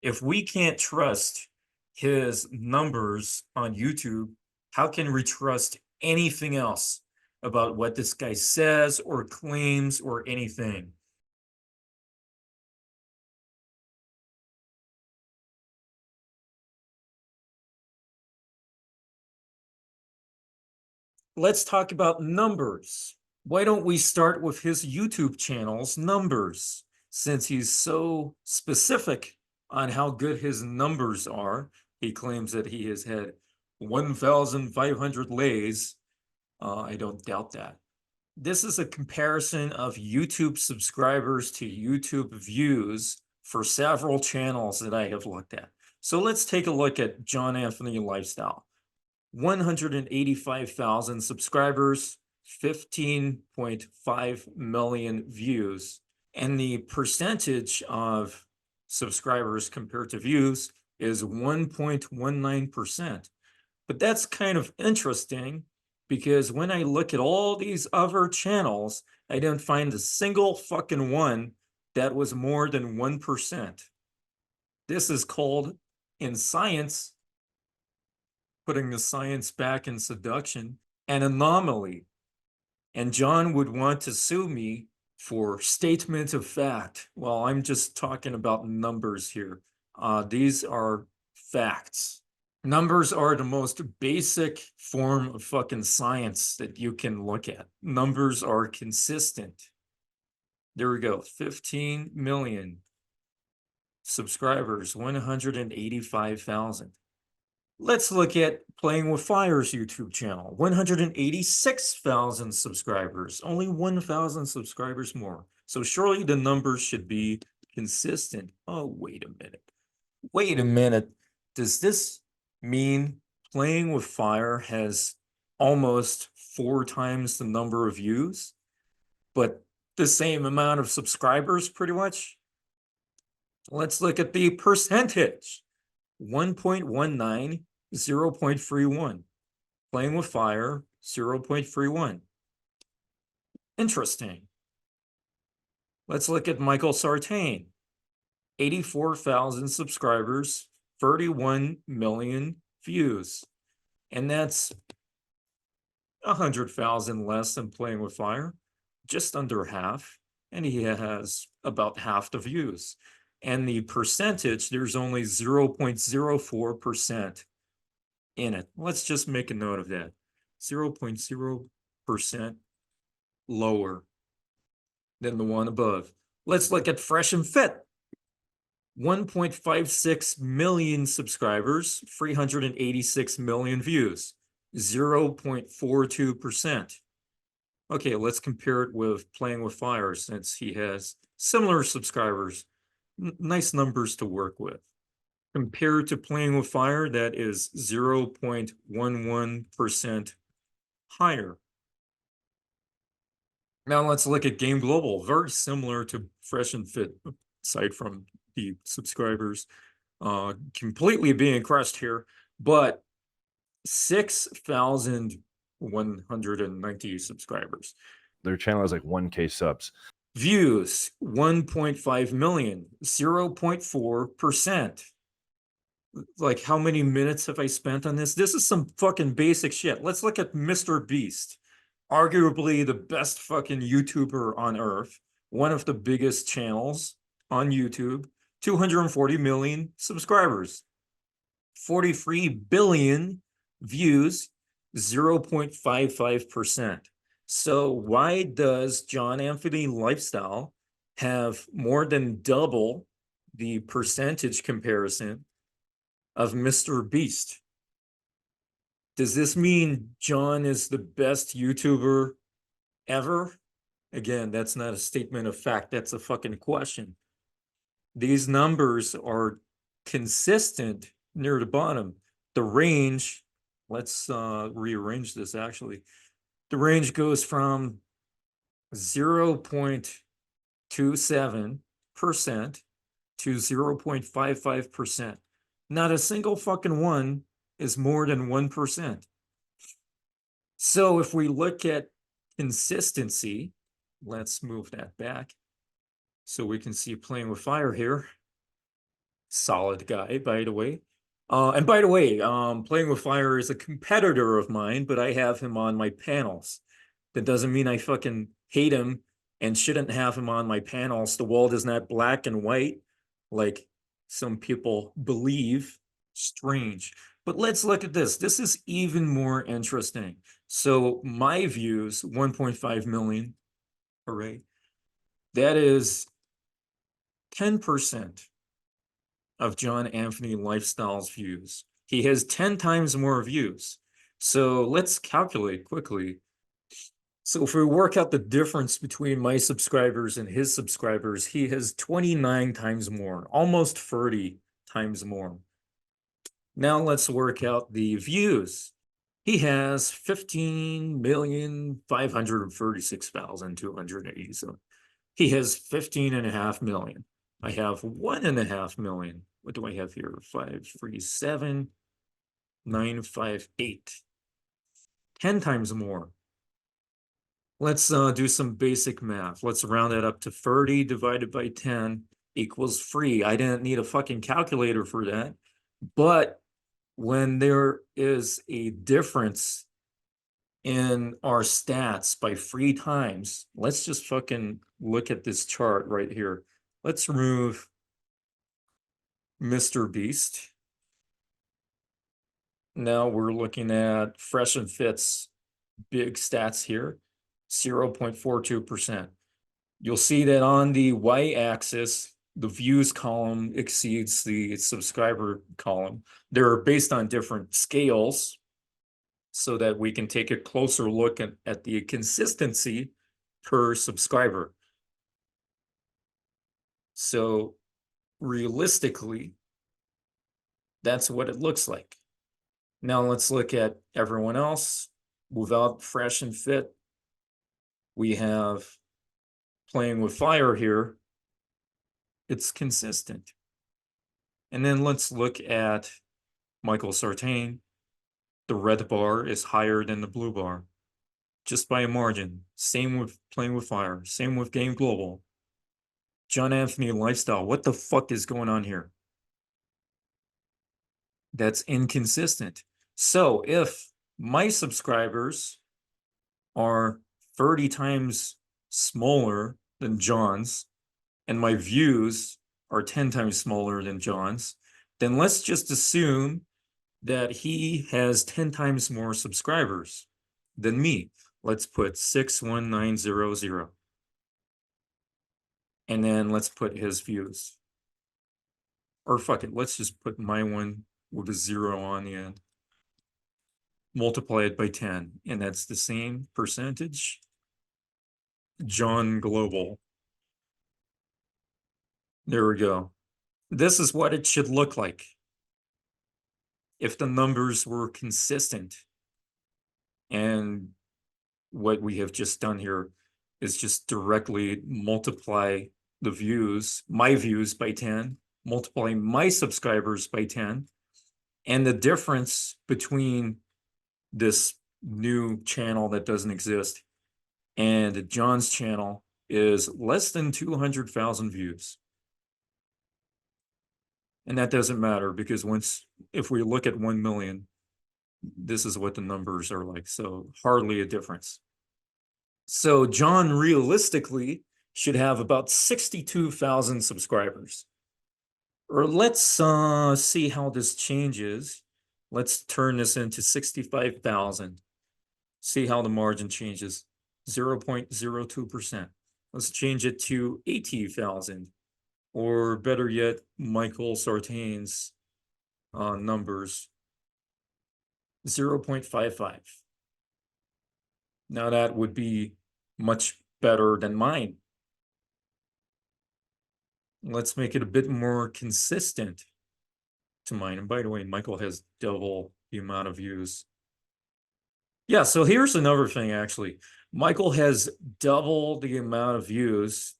If we can't trust his numbers on YouTube, how can we trust anything else about what this guy says or claims or anything? Let's talk about numbers. Why don't we start with his YouTube channel's numbers? Since he's so specific on how good his numbers are, he claims that he has had 1,500 lays. I don't doubt that. This is a comparison of YouTube subscribers to YouTube views for several channels that I have looked at. So let's take a look at John Anthony Lifestyle. 185,000 subscribers, 15.5 million views. And the percentage of subscribers compared to views is 1.19%. But that's kind of interesting because when I look at all these other channels, I didn't find a single fucking one that was more than 1%. This is called, in science, putting the science back in seduction, an anomaly. And John would want to sue me for statement of fact. Well, I'm just talking about numbers here. These are facts. Numbers are the most basic form of fucking science that you can look at. Numbers are consistent. There we go. 15 million subscribers, 185,000. Let's look at Playing with Fire's YouTube channel. 186,000 subscribers, only 1,000 subscribers more. So surely the numbers should be consistent. Oh, wait a minute. Wait a minute. Does this mean Playing with Fire has almost 4 times the number of views, but the same amount of subscribers pretty much? Let's look at the percentage. 1.19, 0.31. Playing with Fire, 0.31. Interesting. Let's look at Michael Sartain. 84,000 subscribers, 31 million views. And that's 100,000 less than Playing with Fire, just under half. And he has about half the views. And the percentage, there's only 0.04% in it. Let's just make a note of that. 0.0% lower than the one above. Let's look at Fresh&Fit. 1.56 million subscribers, 386 million views, 0.42%. Okay, let's compare it with Playing with Fire since he has similar subscribers. Nice numbers to work with. Compared to Playing with Fire, that is 0.11% higher. Now let's look at Game Global, very similar to Fresh&Fit, aside from the subscribers completely being crushed here, but 6,190 subscribers. Their channel has like 1K subs. Views, 1.5 million, 0.4%. Like, how many minutes have I spent on this? This is some fucking basic shit. Let's look at Mr.Beast, arguably the best fucking YouTuber on earth, one of the biggest channels on YouTube, 240 million subscribers, 43 billion views, 0.55%. So why does John Anthony Lifestyle have more than double the percentage comparison of Mr.Beast? Does this mean John is the best YouTuber ever? Again, that's not a statement of fact. That's a fucking question. These numbers are consistent near the bottom. The range, let's rearrange this actually. The range goes from 0.27% to 0.55%. Not a single fucking one is more than 1%. So if we look at consistency, let's move that back so we can see Playing with Fire here. Solid guy, by the way. And by the way, Playing with Fire is a competitor of mine, but I have him on my panels. That doesn't mean I fucking hate him and shouldn't have him on my panels. The world is not black and white like some people believe. Strange. But let's look at this. This is even more interesting. So my views, 1.5 million, hooray. That is 10% of John Anthony Lifestyle's views. He has 10 times more views. So let's calculate quickly. So if we work out the difference between my subscribers and his subscribers, he has 29 times more, almost 30 times more. Now let's work out the views. He has 15,536,287. He has 15.5 million. I have 1.5 million. What do I have here? 537,958. 10 times more. Let's do some basic math. Let's round that up to 30 divided by 10 equals free. I didn't need a fucking calculator for that. But when there is a difference in our stats by 3 times, let's just fucking look at this chart right here. Let's remove Mr.Beast. Now we're looking at Fresh&Fit's big stats here, 0.42%. You'll see that on the y-axis, the views column exceeds the subscriber column. They're based on different scales so that we can take a closer look at the consistency per subscriber. So realistically, that's what it looks like. Now let's look at everyone else. Without Fresh&Fit, we have Playing with Fire here. It's consistent. And then let's look at Michael Sartain. The red bar is higher than the blue bar, just by a margin. Same with Playing with Fire. Same with Game Global. John Anthony Lifestyle. What the fuck is going on here? That's inconsistent. So if my subscribers are 30 times smaller than John's and my views are 10 times smaller than John's, then let's just assume that he has 10 times more subscribers than me. Let's put 61900. And then let's put his views. Or fuck it, let's just put my one with a 0 on the end. Multiply it by 10, and that's the same percentage. John Global. There we go. This is what it should look like if the numbers were consistent. And what we have just done here is just directly multiply the views, my views by 10, multiply my subscribers by 10, and the difference between this new channel that doesn't exist and John's channel is less than 200,000 views. And that doesn't matter because if we look at 1 million, this is what the numbers are like. So hardly a difference. So John realistically should have about 62,000 subscribers. Or let's see how this changes. Let's turn this into 65,000. See how the margin changes. 0.02%. Let's change it to 80,000. Or better yet, Michael Sartain's numbers. 0.55. Now that would be much better than mine. Let's make it a bit more consistent to mine. And by the way, Michael has double the amount of views. Yeah, so here's another thing, actually. Michael has double the amount of views.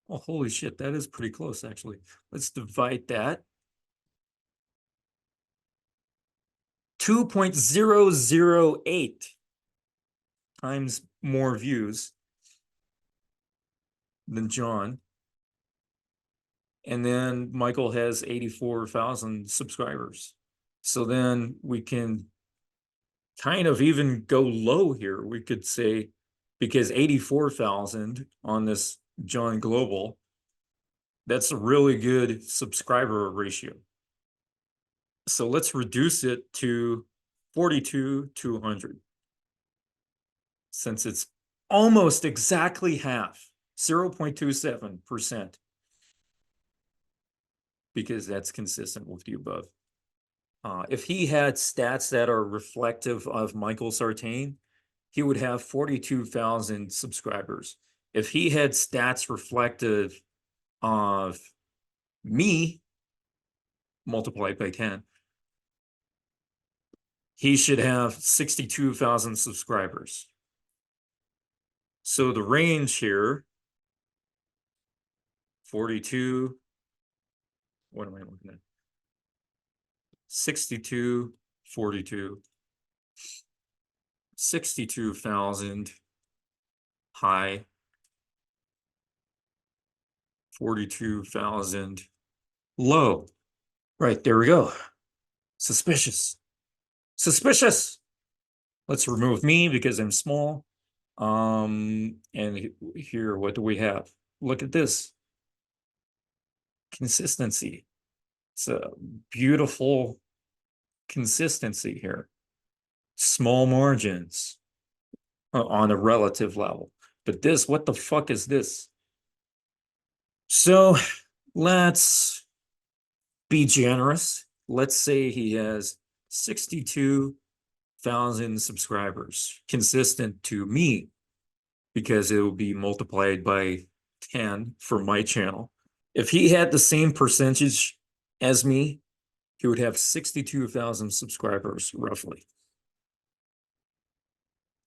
Oh, holy shit, that is pretty close, actually. Let's divide that. 2.008 times more views than John. And then Michael has 84,000 subscribers. So then we can kind of even go low here. We could say, because 84,000 on this John Global, that's a really good subscriber ratio. So let's reduce it to 42,200. Since it's almost exactly half, 0.27%, because that's consistent with the above. If he had stats that are reflective of Michael Sartain, he would have 42,000 subscribers. If he had stats reflective of me multiplied by 10, he should have 62,000 subscribers. So the range here, 42, what am I looking at? 62, 42, 62,000 high, 42,000 low. Right, there we go. Suspicious. Suspicious. Let's remove me because I'm small. And here, what do we have? Look at this. Consistency. It's a beautiful consistency here. Small margins on a relative level. But this, what the fuck is this? So let's be generous. Let's say he has 62,000 subscribers, consistent to me, because it will be multiplied by 10 for my channel. If he had the same percentage as me, he would have 62,000 subscribers, roughly.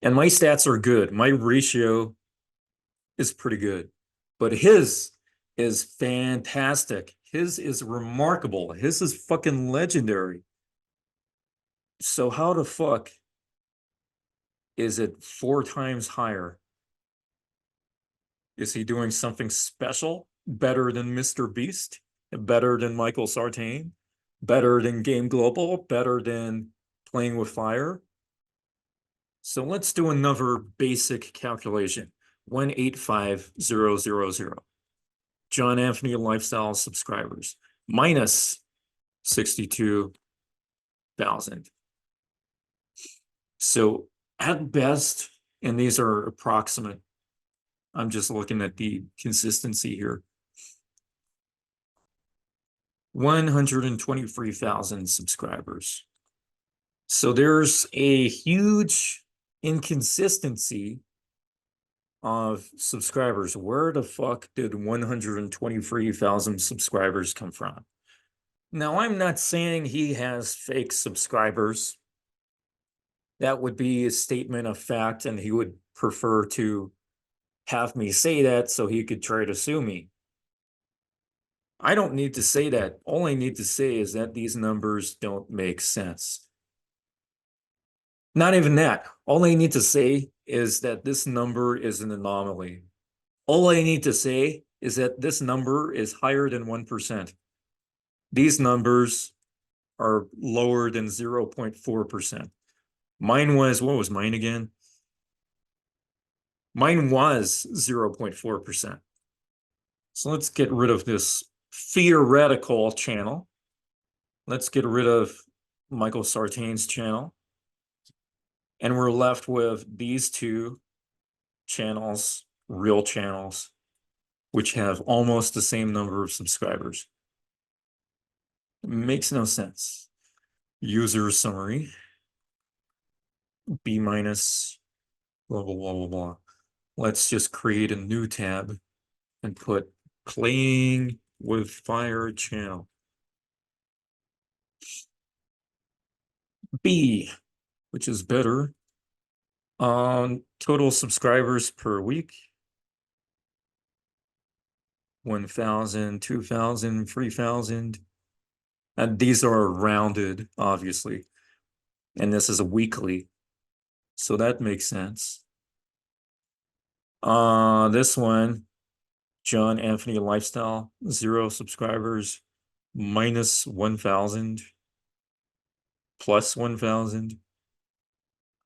And my stats are good. My ratio is pretty good. But his is fantastic. His is remarkable. His is fucking legendary. So how the fuck is it 4 times higher? Is he doing something special? Better than Mr.Beast? Better than Michael Sartain? Better than Game Global? Better than Playing with Fire? So let's do another basic calculation. 185,000. John Anthony Lifestyle subscribers minus 62,000. So at best, and these are approximate, I'm just looking at the consistency here. 123,000 subscribers. So there's a huge inconsistency of subscribers. Where the fuck did 123,000 subscribers come from? Now, I'm not saying he has fake subscribers. That would be a statement of fact, and he would prefer to have me say that so he could try to sue me. I don't need to say that. All I need to say is that these numbers don't make sense. Not even that. All I need to say is that this number is an anomaly. All I need to say is that this number is higher than 1%. These numbers are lower than 0.4%. Mine was, what was mine again? Mine was 0.4%. So let's get rid of this theoretical channel. Let's get rid of Michael Sartain's channel. And we're left with these two channels, real channels, which have almost the same number of subscribers. It makes no sense. User summary, B minus, blah, blah, blah, blah, blah. Let's just create a new tab and put Playing with Fire channel. B, which is better. Total subscribers per week. 1,000, 2,000, 3,000. And these are rounded, obviously. And this is a weekly. So that makes sense. This one, John Anthony Lifestyle, 0 subscribers, minus 1,000, plus 1,000.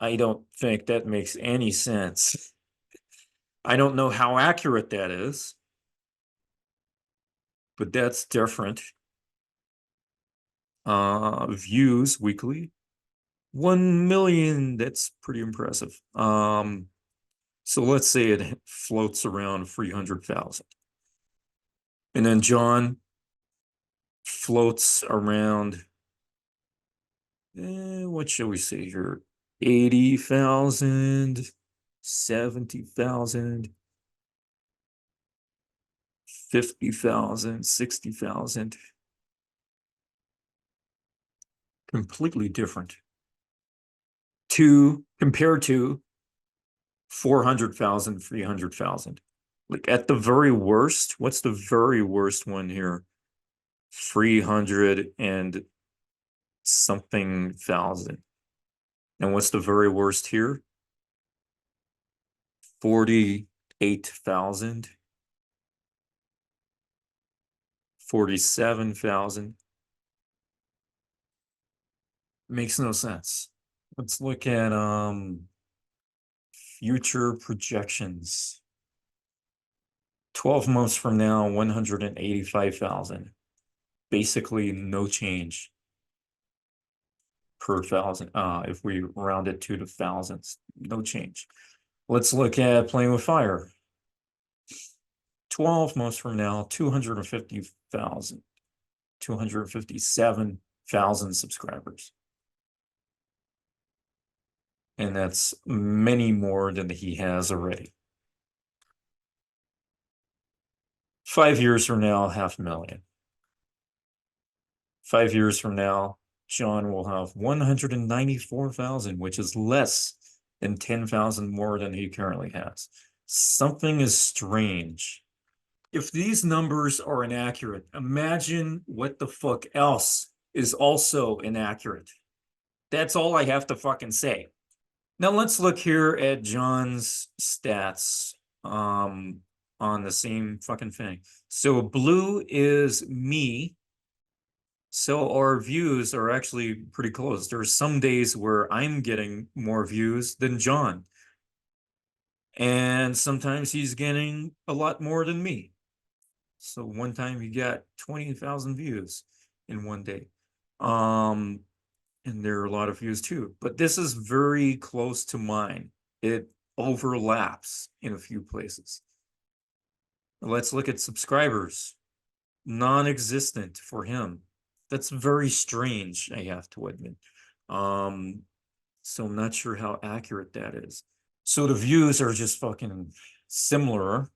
I don't think that makes any sense. I don't know how accurate that is, but that's different. Views weekly, 1 million. That's pretty impressive. So let's say it floats around 300,000. And then John floats around, what shall we say here? 80,000, 70,000, 50,000, 60,000. Completely different. Compared to 400,000, 300,000. Like at the very worst, what's the very worst one here? 300 and something thousand. And what's the very worst here? 48,000, 47,000. Makes no sense. Let's look at future projections. 12 months from now, 185,000. Basically no change per thousand. If we round it to the thousands, no change. Let's look at Playing with Fire. 12 months from now, 250,000, 257,000 subscribers. And that's many more than he has already. 5 years from now, 500,000. 5 years from now, John will have 194,000, which is less than 10,000 more than he currently has. Something is strange. If these numbers are inaccurate, imagine what the fuck else is also inaccurate. That's all I have to fucking say. Now let's look here at John's stats on the same fucking thing. So blue is me. So our views are actually pretty close. There's some days where I'm getting more views than John. And sometimes he's getting a lot more than me. So one time he got 20,000 views in one day. And there are a lot of views too. But this is very close to mine. It overlaps in a few places. Let's look at subscribers. Non-existent for him. That's very strange, I have to admit. So I'm not sure how accurate that is. So the views are just fucking similar.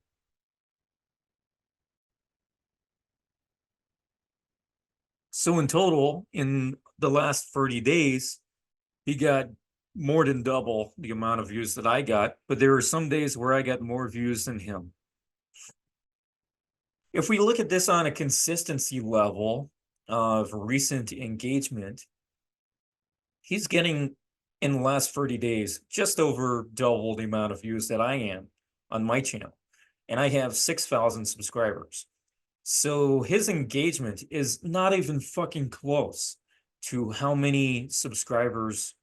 So in total, in the last 30 days, he got more than double the amount of views that I got, but there are some days where I got more views than him. If we look at this on a consistency level of recent engagement, he's getting, in the last 30 days, just over double the amount of views that I am on my channel. And I have 6,000 subscribers. So his engagement is not even fucking close to how many subscribers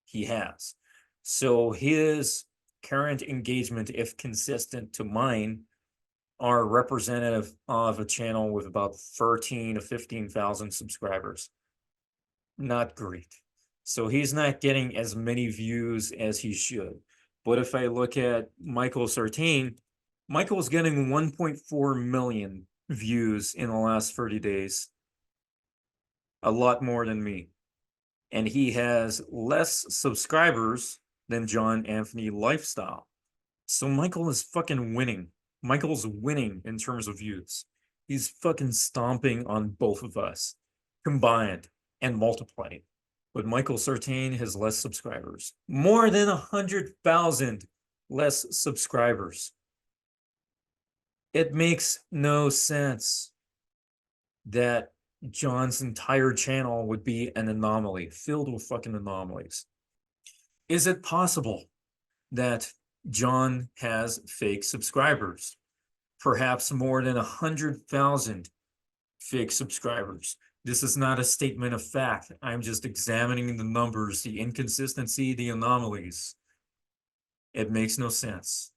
he has. So his current engagement, if consistent to mine, are representative of a channel with about 13 to 15,000 subscribers. Not great. So he's not getting as many views as he should. But if I look at Michael Sartain, Michael's getting 1.4 million views in the last 30 days. A lot more than me. And he has less subscribers than John Anthony Lifestyle. So Michael is fucking winning. Michael's winning in terms of views. He's fucking stomping on both of us, combined and multiplied. But Michael Sartain has less subscribers. More than 100,000 less subscribers. It makes no sense that John's entire channel would be an anomaly, filled with fucking anomalies. Is it possible that John has fake subscribers? perhaps more than 100,000 fake subscribers. This is not a statement of fact. I'm just examining the numbers, the inconsistency, the anomalies. It makes no sense.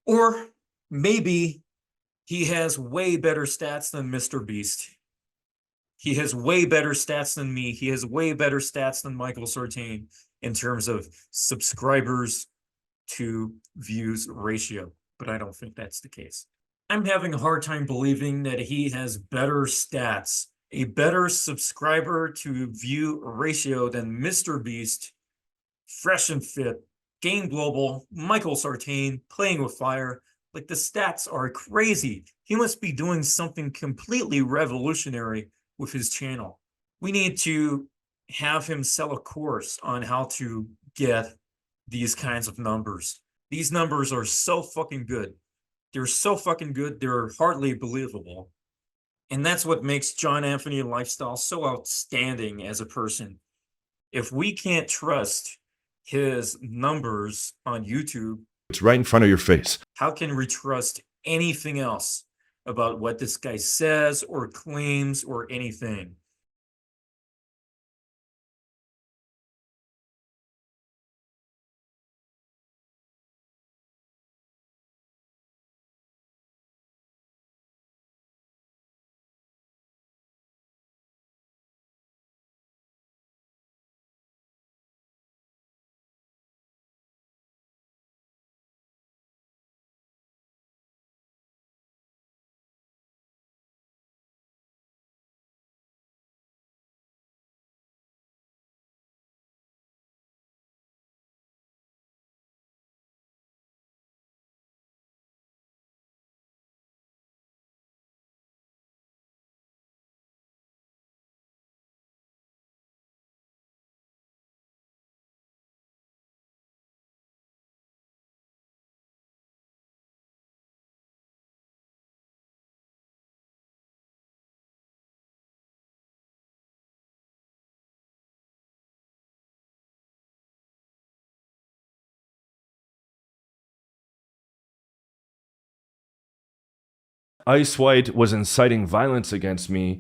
Or maybe he has way better stats than Mr.Beast. He has way better stats than me. He has way better stats than Michael Sartain in terms of subscribers to views ratio, but I don't think that's the case. I'm having a hard time believing that he has better stats, a better subscriber to view ratio than Mr.Beast, Fresh&Fit, Game Global, Michael Sartain, Playing with Fire. Like, the stats are crazy. He must be doing something completely revolutionary with his channel. We need to have him sell a course on how to get these kinds of numbers. These numbers are so fucking good. They're so fucking good, they're hardly believable. And that's what makes John Anthony Lifestyle so outstanding as a person. If we can't trust his numbers on YouTube, It's right in front of your face. how can we trust anything else about what this guy says or claims or anything? Ice White was inciting violence against me